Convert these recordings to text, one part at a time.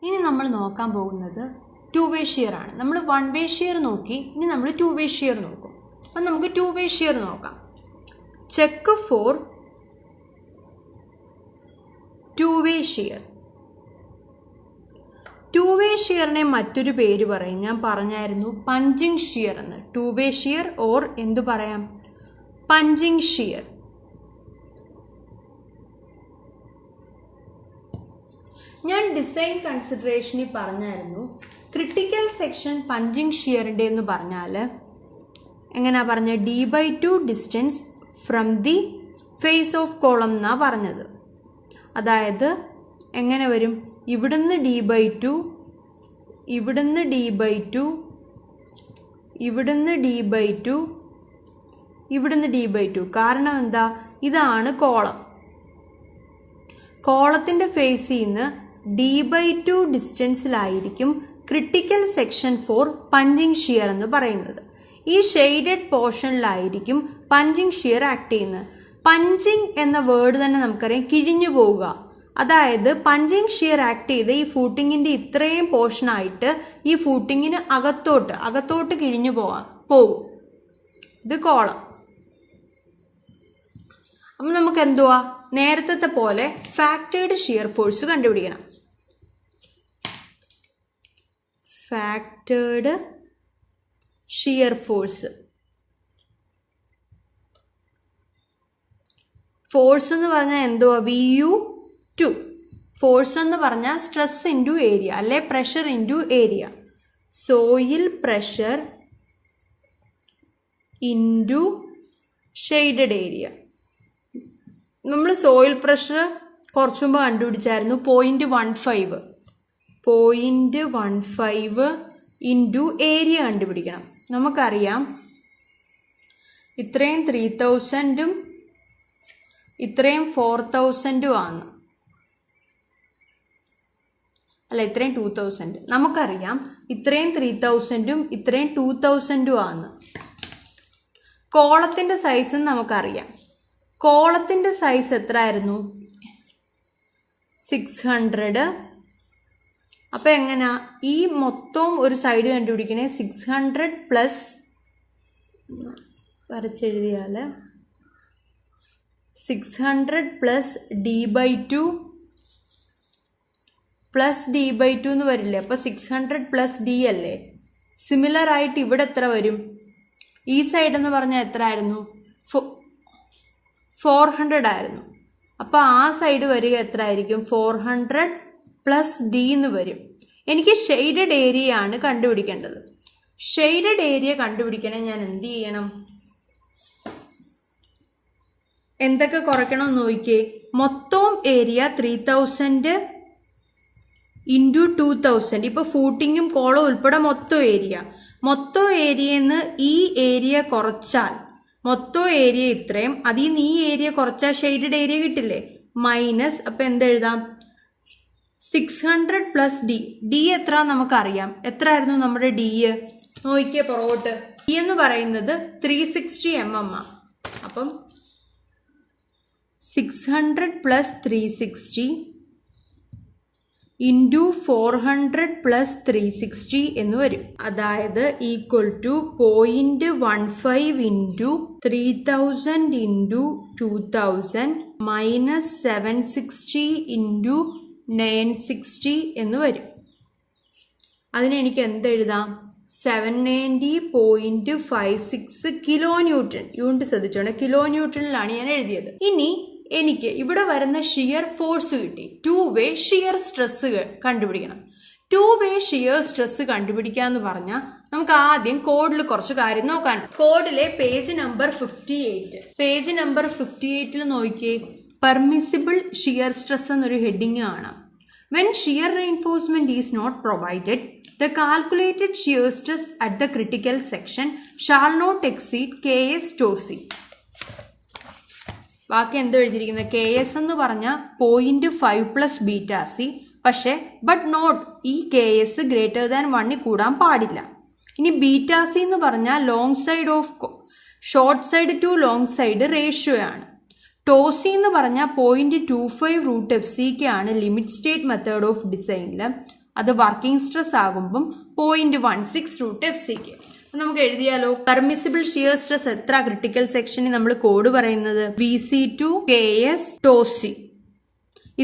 ഇനി നമ്മൾ നോക്കാൻ പോകുന്നത് ടു വേ ഷിയർ ആണ്. നമ്മൾ വൺ വേ ഷിയർ നോക്കി, ഇനി നമ്മൾ ടു വേ ഷിയർ നോക്കും. അപ്പം നമുക്ക് ടു വേ ഷിയർ നോക്കാം. Check for two way shear. Two way ഷിയറിനെ മറ്റൊരു പേര് പറയും, ഞാൻ പറഞ്ഞായിരുന്നു പഞ്ചിങ് ഷിയർ എന്ന്. ടു വേ ഷിയർ ഓർ എന്തു പറയാം, പഞ്ചിങ് ഷിയർ. ഞാൻ ഡിസൈൻ കൺസിഡറേഷനിൽ പറഞ്ഞായിരുന്നു ക്രിട്ടിക്കൽ സെക്ഷൻ പഞ്ചിങ് ഷിയറിൻ്റെ എന്ന് പറഞ്ഞാൽ എങ്ങനെയാ പറഞ്ഞത്, d/2 distance from the face of column എന്നാണ് പറഞ്ഞത്. അതായത് എങ്ങനെ വരും, ഇവിടുന്ന് d/2, ഇവിടുന്ന് d/2, ഇവിടുന്ന് d/2, ഇവിടുന്ന് d/2. കാരണം എന്താ, ഇതാണ് കോളം. കോളത്തിൻ്റെ ഫേസിൽ നിന്ന് d/2 ഡിസ്റ്റൻസിലായിരിക്കും critical section for punching shear എന്ന് പറയുന്നത്. ഈ ഷെയ്ഡഡ് പോർഷനിലായിരിക്കും പഞ്ചിങ് ഷിയർ ആക്ട് ചെയ്യുന്നത്. പഞ്ചിങ് എന്ന വേർഡ് തന്നെ നമുക്കറിയാം, കിഴിഞ്ഞു പോവുക. അതായത് പഞ്ചിങ് ഷിയർ ആക്ട് ചെയ്ത് ഈ ഫൂട്ടിങ്ങിൻ്റെ ഇത്രയും പോർഷനായിട്ട് ഈ ഫൂട്ടിങ്ങിന് അകത്തോട്ട് കിഴിഞ്ഞു പോകും. ഇത് കോളം. അപ്പം നമുക്ക് എന്തുവാ, നേരത്തെ പോലെ ഫാക്ടേർഡ് ഷിയർ ഫോഴ്സ് കണ്ടുപിടിക്കണം. Factored shear force. ഫോഴ്സ് എന്ന് പറഞ്ഞാൽ എന്തുവാ, VU2. ഫോഴ്സ് എന്ന് പറഞ്ഞാൽ സ്ട്രെസ് ഇൻറ്റു ഏരിയ, അല്ലെ pressure into area. Soil pressure into shaded area. നമ്മൾ സോയിൽ പ്രഷർ കുറച്ചു മുമ്പ് കണ്ടുപിടിച്ചായിരുന്നു 0.15. 0.15 ഇൻറ്റു ഏരിയ കണ്ടുപിടിക്കണം. നമുക്കറിയാം ഇത്രയും 3000ഉം ഇത്രയും 4000ഉം ആണ്, അല്ല ഇത്രയും 2000. നമുക്കറിയാം ഇത്രയും 3000ഉം ഇത്രയും 2000ഉം ആണ്. കോളത്തിൻ്റെ സൈസ് നമുക്കറിയാം. കോളത്തിൻ്റെ സൈസ് എത്രയായിരുന്നു, 600. അപ്പോൾ എങ്ങനെയാ ഈ മൊത്തം ഒരു സൈഡ് കണ്ടുപിടിക്കണേ, 600 പ്ലസ് വരച്ചെഴുതിയാൽ 600 പ്ലസ് d/2 പ്ലസ് d/2 എന്ന് വരില്ലേ. അപ്പോൾ 600 പ്ലസ് d അല്ലേ. സിമിലർ ആയിട്ട് ഇവിടെ എത്ര വരും, ഈ സൈഡ് എന്ന് പറഞ്ഞാൽ എത്ര ആയിരുന്നു, 400 ആയിരുന്നു. അപ്പോൾ ആ സൈഡ് വരിക എത്ര ആയിരിക്കും, 400 പ്ലസ് d എന്ന് വരും. എനിക്ക് ഷെയ്ഡഡ് ഏരിയ ആണ് കണ്ടുപിടിക്കേണ്ടത്. ഷെയ്ഡഡ് ഏരിയ കണ്ടുപിടിക്കണേ ഞാൻ എന്ത് ചെയ്യണം, എന്തൊക്കെ കുറയ്ക്കണം നോക്കിയേ. മൊത്തം ഏരിയ 3000 ഇൻറ്റു 2000. ഇപ്പോൾ ഫൂട്ടിങ്ങും കോളം ഉൾപ്പെടെ മൊത്തം ഏരിയയിൽ നിന്ന് ഈ ഏരിയ കുറച്ചാൽ മൊത്തം ഏരിയ ഇത്രയും, അതിൽ നിന്ന് ഈ ഏരിയ കുറച്ചാൽ ഷെയ്ഡഡ് ഏരിയ കിട്ടില്ലേ, മൈനസ്. അപ്പം എന്തെഴുതാം, 600 പ്ലസ് d എത്ര നമുക്കറിയാം. എത്ര ആയിരുന്നു നമ്മുടെ d, നോക്കിയേ പുറകോട്ട്. d എന്ന് പറയുന്നത് 360 mm ആണ്. അപ്പം 600 പ്ലസ് 360 ഇൻറ്റു 400 പ്ലസ് 360 എന്ന് വരും. അതായത് equal to 0.15 into 3000 into 2000 minus 760 into 960 എന്ന് വരും. അതിനെനിക്ക് എന്തെഴുതാം, 790.56 കിലോ ന്യൂട്ടൺ. യൂണിറ്റ് ശ്രദ്ധിച്ചോണ്ട് കിലോ ന്യൂട്ടണിലാണ് ഞാൻ എഴുതിയത്. ഇനി എനിക്ക് ഇവിടെ വരുന്ന ഷിയർ ഫോഴ്സ് കിട്ടി. ടു വേ ഷിയർ സ്ട്രെസ് കണ്ടുപിടിക്കണം. ടു വേ ഷിയർ സ്ട്രെസ് കണ്ടുപിടിക്കാന്ന് പറഞ്ഞാൽ നമുക്ക് ആദ്യം കോഡിൽ കുറച്ച് കാര്യം നോക്കാൻ. കോഡിലെ പേജ് നമ്പർ 58. പേജ് നമ്പർ 58 നോക്കിയേ, പെർമിസിബിൾ ഷിയർ സ്ട്രെസ് എന്നൊരു ഹെഡിങ് കാണാം. When shear reinforcement is not provided, the calculated shear stress at the critical section shall not exceed Ks tau c. ബാക്കി എന്തോ എഴുതിയിരിക്കുന്നത്, KS എന്ന് പറഞ്ഞാൽ 0.5 പ്ലസ് ബീറ്റ സി. പക്ഷേ but not ഈ KS ഗ്രേറ്റർ ദാൻ 1 കൂടാൻ പാടില്ല. ഇനി ബീറ്റ സി എന്ന് പറഞ്ഞാൽ long side of short side to long side ratio ആണ്. ടോസി എന്ന് പറഞ്ഞാൽ 0.25 √fck ആണ് ലിമിറ്റ് സ്റ്റേറ്റ് മെത്തേഡ് ഓഫ് ഡിസൈനിൽ. അത് വർക്കിംഗ് സ്ട്രെസ് ആകുമ്പം 0.16 റൂട്ട് FCK. നമുക്ക് എഴുതിയാലോ. പെർമിസിബിൾ ഷിയർ സ്ട്രെസ് എത്ര ക്രിട്ടിക്കൽ സെക്ഷനിൽ നമ്മൾ കോഡ് പറയുന്നത് VC2 KS ടോസി.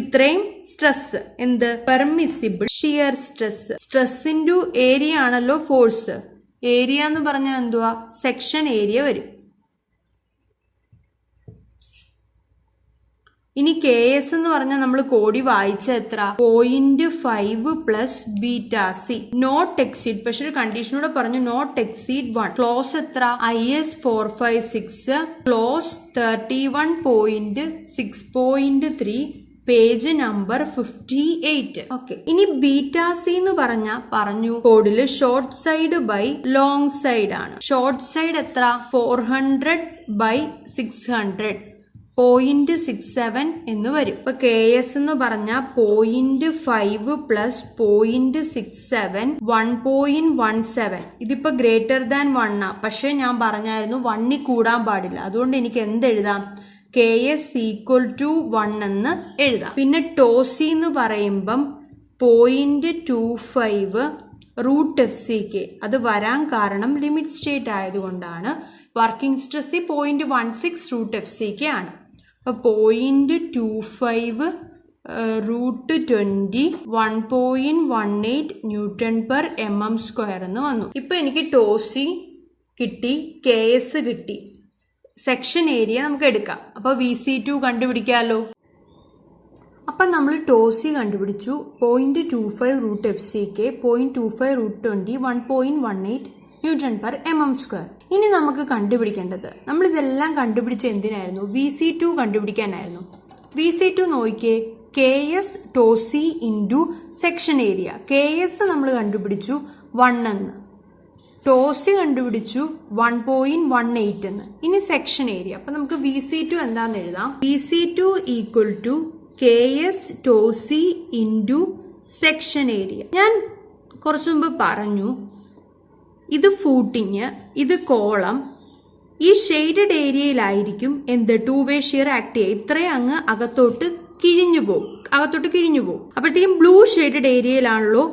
ഇത്രയും സ്ട്രെസ് എന്ത് permissible shear stress. Stress into area ആണല്ലോ ഫോഴ്സ്. ഏരിയ എന്ന് പറഞ്ഞാൽ എന്തുവാ സെക്ഷൻ ഏരിയ വരും. ഇനി KS എന്ന് പറഞ്ഞാൽ നമ്മൾ കോടി വായിച്ച എത്ര 0.5 plus beta C not exceed. പക്ഷെ ഒരു കണ്ടീഷനോടെ പറഞ്ഞു നോട്ട് എക്സീഡ് 1. ക്ലോസ് എത്ര IS 456 clause 31.6.3 page number 58. Okay. ഇനി ബീറ്റാ സി എന്ന് പറഞ്ഞു കോഡില് short side by long side ആണ്. ഷോർട്ട് സൈഡ് എത്ര 400/600 0.67 എന്ന് വരും. ഇപ്പൊ KS എന്ന് പറഞ്ഞാൽ 0.5 പ്ലസ് 0.67 1.17. ഇതിപ്പോ ഗ്രേറ്റർ ദാൻ 1 പക്ഷെ ഞാൻ പറഞ്ഞായിരുന്നു 1 കൂടാൻ പാടില്ല. അതുകൊണ്ട് എനിക്ക് എന്തെഴുതാം KS ഈക്വൽ ടു 1 എന്ന് എഴുതാം. പിന്നെ ടോസി എന്ന് പറയുമ്പം 0.25 റൂട്ട് FCK. അത് വരാൻ കാരണം ലിമിറ്റ് സ്റ്റേറ്റ് ആയതുകൊണ്ടാണ്. വർക്കിംഗ് സ്ട്രെസ് 0.16 റൂട്ട് FCK ആണ്. അപ്പോൾ 0.25 റൂട്ട് 20 1.18 ന്യൂട്ടൺ പെർ mm² എന്ന് വന്നു. ഇപ്പൊ എനിക്ക് ടോസി കിട്ടി, KS കിട്ടി, സെക്ഷൻ ഏരിയ നമുക്ക് എടുക്കാം. അപ്പൊ VC2 കണ്ടുപിടിക്കാമല്ലോ. അപ്പം നമ്മൾ ടോസി കണ്ടുപിടിച്ചു 0.25 root FCK 0.25 root 20 1.18 newton per mm². ഇനി നമുക്ക് കണ്ടുപിടിക്കേണ്ടത്, നമ്മളിതെല്ലാം കണ്ടുപിടിച്ച എന്തിനായിരുന്നു VC2 കണ്ടുപിടിക്കാനായിരുന്നു. VC2 നോക്കിയേ KS tau c into section area. KS നമ്മൾ കണ്ടുപിടിച്ചു 1 എന്ന്, ടോസി കണ്ടുപിടിച്ചു 1.18 എന്ന്. ഇനി സെക്ഷൻ ഏരിയ. അപ്പൊ നമുക്ക് VC2 എന്താന്ന് എഴുതാം. VC2 equal to KS tau c into section area. ഞാൻ കുറച്ചു മുമ്പ് പറഞ്ഞു ഇത് ഫൂട്ടിങ്, ഇത് കോളം. ഈ ഷെയ്ഡഡ് ഏരിയയിലായിരിക്കും എന്ത് 2-way ഷിയർ ആക്ട് ചെയ്യുക. ഇത്രയും അങ്ങ് അകത്തോട്ട് കിഴിഞ്ഞു പോകും. അപ്പോഴത്തേക്കും ബ്ലൂ ഷെയ്ഡഡ് ഏരിയയിലാണല്ലോ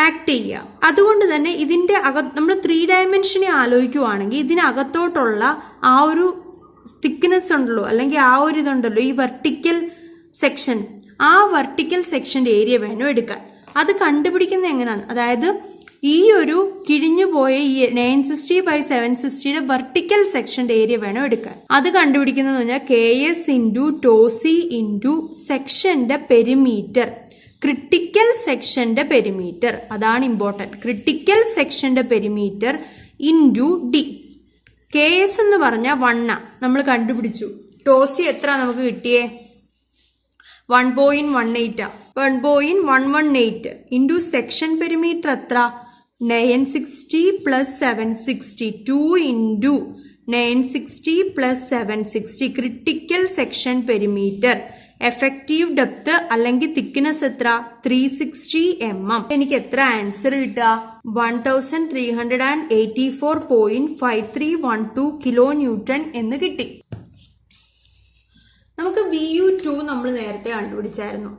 ആക്ട് ചെയ്യുക. അതുകൊണ്ട് തന്നെ ഇതിന്റെ നമ്മൾ 3 ഡയമെൻഷനെ ആലോചിക്കുവാണെങ്കിൽ ഇതിനകത്തോട്ടുള്ള ആ ഒരു തിക്നെസ് ഉണ്ടല്ലോ, അല്ലെങ്കിൽ ആ ഒരു ഇതുണ്ടല്ലോ, ഈ വെർട്ടിക്കൽ സെക്ഷൻ, ആ വെർട്ടിക്കൽ സെക്ഷന്റെ ഏരിയ വേണം എടുക്കാൻ. അത് കണ്ടുപിടിക്കുന്നത് എങ്ങനെയാണ്, അതായത് ഈ ഒരു കിഴിഞ്ഞു പോയ ഈ 960/760 വെർട്ടിക്കൽ സെക്ഷന്റെ ഏരിയ വേണം എടുക്കാൻ. അത് കണ്ടുപിടിക്കുന്നത് പറഞ്ഞാൽ KS ഇൻറ്റു ടോസി ഇൻറ്റു സെക്ഷന്റെ പെരിമീറ്റർ, ക്രിട്ടിക്കൽ സെക്ഷന്റെ പെരിമീറ്റർ. അതാണ് ഇമ്പോർട്ടൻറ്റ്. ക്രിട്ടിക്കൽ സെക്ഷന്റെ പെരിമീറ്റർ ഇൻറ്റു D. KS എന്ന് പറഞ്ഞാൽ 1 നമ്മൾ കണ്ടുപിടിച്ചു. ടോസി എത്ര നമുക്ക് കിട്ടിയേ 1.18 1.118 ഇൻറ്റു സെക്ഷൻ പെരിമീറ്റർ എത്ര 960 plus 760 2 into 960 plus 760 critical section perimeter. Effective depth അല്ലെങ്കിൽ തിക്നെസ് എത്ര 360 mm. എനിക്ക് എത്ര ആൻസർ കിട്ടുക 1384.5312 കിലോ ന്യൂട്ടൺ എന്ന് കിട്ടി. നമുക്ക് VU2 നമ്മൾ നേരത്തെ കണ്ടുപിടിച്ചായിരുന്നു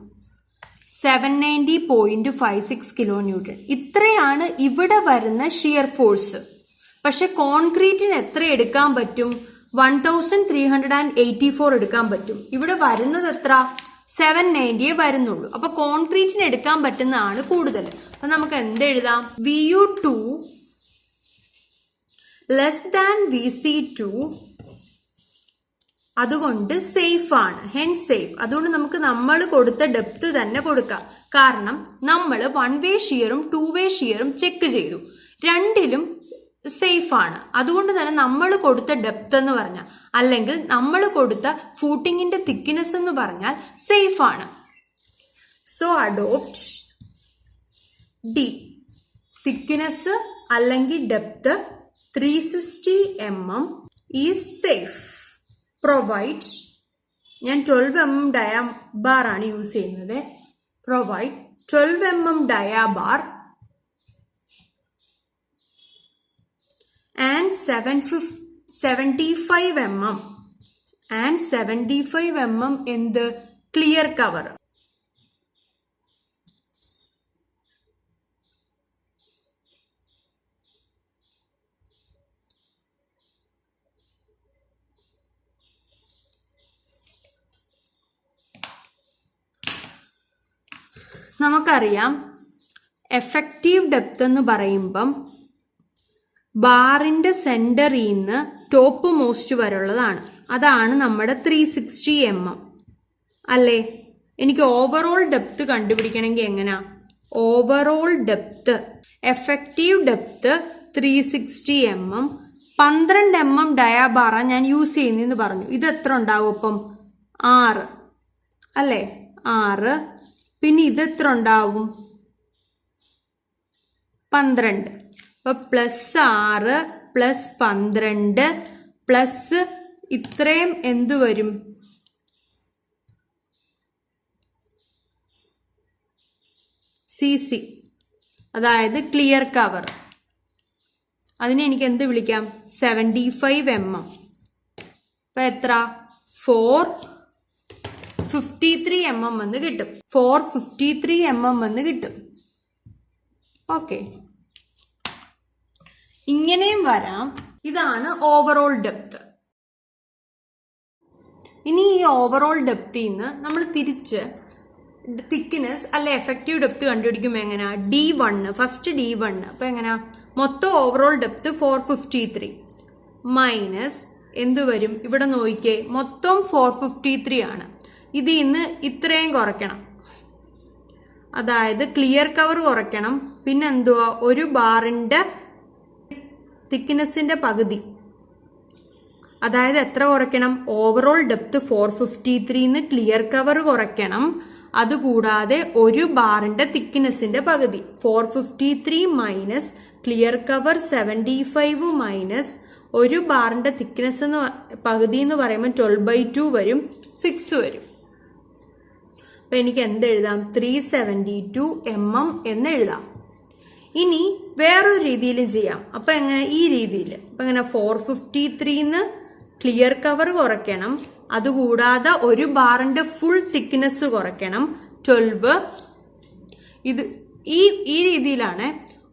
790.56 കിലോ ന്യൂട്ടൺ. ഇത്രയാണ് ഇവിടെ വരുന്ന ഷിയർ ഫോഴ്സ്. പക്ഷെ കോൺക്രീറ്റിന് എത്ര എടുക്കാൻ പറ്റും 1384 എടുക്കാൻ പറ്റും. ഇവിടെ വരുന്നത് എത്ര 790 വരുന്നുള്ളൂ. അപ്പൊ കോൺക്രീറ്റിന് എടുക്കാൻ പറ്റുന്നതാണ് കൂടുതൽ. അപ്പൊ നമുക്ക് എന്തെഴുതാം VU2 ലെസ് ദാൻ VC2. അതുകൊണ്ട് സേഫ് ആണ്, ഹെൻസ് സേഫ്. അതുകൊണ്ട് നമുക്ക് നമ്മൾ കൊടുത്ത ഡെപ്ത് തന്നെ കൊടുക്കാം. കാരണം നമ്മൾ 1-way ഷിയറും 2-way ഷിയറും ചെക്ക് ചെയ്തു, രണ്ടിലും സേഫ് ആണ്. അതുകൊണ്ട് തന്നെ നമ്മൾ കൊടുത്ത ഡെപ്ത് എന്ന് പറഞ്ഞാൽ, അല്ലെങ്കിൽ നമ്മൾ കൊടുത്ത ഫൂട്ടിങ്ങിന്റെ തിക്നെസ് എന്ന് പറഞ്ഞാൽ സേഫ് ആണ്. So adopt D. തിക്നെസ് അല്ലെങ്കിൽ depth 360 mm is safe. Provide, ഞാൻ 12 mm ഡയാബാർ ആണ് യൂസ് ചെയ്യുന്നത്. Provide 12 mm ഡയാബാർ and 75 mm and 75 mm എന്ത് ക്ലിയർ കവർ. നമുക്കറിയാം എഫക്റ്റീവ് ഡെപ്ത് എന്ന് പറയുമ്പം ബാറിന്റെ സെന്ററിൽ നിന്ന് ടോപ്പ് മോസ്റ്റ് വരെയുള്ളതാണ്. അതാണ് നമ്മുടെ 360 mm അല്ലേ. എനിക്ക് ഓവറോൾ ഡെപ്ത് കണ്ടുപിടിക്കണമെങ്കിൽ എങ്ങനെയാ? Overall depth effective depth 360 mm 12 mm ഡയാബാറ ഞാൻ യൂസ് ചെയ്യുന്നതെന്ന് പറഞ്ഞു. ഇത് എത്ര ഉണ്ടാവും അപ്പം? 6 അല്ലേ, 6. പിന്നെ ഇതെത്ര ഉണ്ടാവും? 12. അപ്പൊ +6 +12 പ്ലസ് ഇത്രയും എന്തു വരും? CC, അതായത് ക്ലിയർ കവർ. അതിനെ എനിക്ക് എന്ത് വിളിക്കാം? 75 mm. അപ്പൊ എത്ര? 453 mm എന്ന് കിട്ടും. 453 mm എന്ന് കിട്ടും. ഓക്കെ, ഇങ്ങനെയും വരാം. ഇതാണ് ഓവറോൾ ഡെപ്ത്. ഇനി ഈ ഓവറോൾ ഡെപ്തിൽ നിന്ന് നമ്മൾ തിരിച്ച് തിക്നെസ് അല്ലെ എഫക്റ്റീവ് ഡെപ്ത് കണ്ടുപിടിക്കുമ്പോൾ എങ്ങനെയാ? D1 first D1. അപ്പൊ എങ്ങനെയാ? മൊത്തം ഓവറോൾ ഡെപ്ത് 453 മൈനസ് എന്ത് വരും? ഇവിടെ നോക്കിക്കേ, മൊത്തം 453 ആണ്. ഇതിൽ നിന്ന് ഇത്രയും കുറയ്ക്കണം, അതായത് ക്ലിയർ കവർ കുറയ്ക്കണം. പിന്നെ എന്തുവാ? ഒരു ബാറിന്റെ തിക്നെസിന്റെ പകുതി, അതായത് എത്ര കുറയ്ക്കണം? ഓവറോൾ ഡെപ്ത് 453 ക്ലിയർ കവർ കുറയ്ക്കണം. അതുകൂടാതെ ഒരു ബാറിന്റെ തിക്നെസിന്റെ പകുതി 453 മൈനസ് ക്ലിയർ കവർ 75 മൈനസ് ഒരു ബാറിന്റെ തിക്നെസ് എന്ന് പകുതി എന്ന് പറയുമ്പോൾ 12/2 വരും, 6 വരും. അപ്പൊ എനിക്ക് എന്തെഴുതാം? 372 mm എന്ന് എഴുതാം. ഇനി വേറൊരു രീതിയിലും ചെയ്യാം. അപ്പൊ എങ്ങനെ? ഈ രീതിയിൽ. അപ്പൊ എങ്ങനെ? 453 ക്ലിയർ കവർ കുറയ്ക്കണം. അതുകൂടാതെ ഒരു ബാറിന്റെ ഫുൾ തിക്നെസ് കുറയ്ക്കണം 12. ഇത് ഈ രീതിയിലാണ്.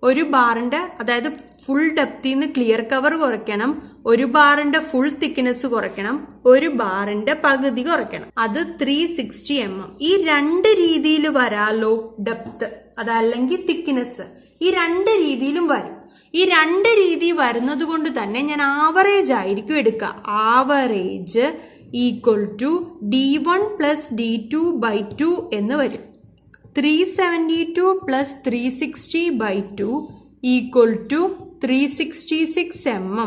ഒരു ബാറിന്റെ, അതായത് ഫുൾ ഡെപ്തിൽ നിന്ന് ക്ലിയർ കവർ കുറയ്ക്കണം, ഒരു ബാറിന്റെ ഫുൾ തിക്നെസ് കുറയ്ക്കണം, ഒരു ബാറിന്റെ പകുതി കുറയ്ക്കണം. അത് 360 mm. ഈ രണ്ട് രീതിയിൽ വരാലോ ഡെപ്ത്, അതല്ലെങ്കിൽ തിക്നെസ്. ഈ രണ്ട് രീതിയിലും വരും. ഈ രണ്ട് രീതി വരുന്നത് കൊണ്ട് തന്നെ ഞാൻ ആവറേജ് ആയിരിക്കും എടുക്കുക. Average equal to D1 + D2/2 എന്ന് വരും. 372 + 360/2 ഈക്വൽ ടു 366 mm.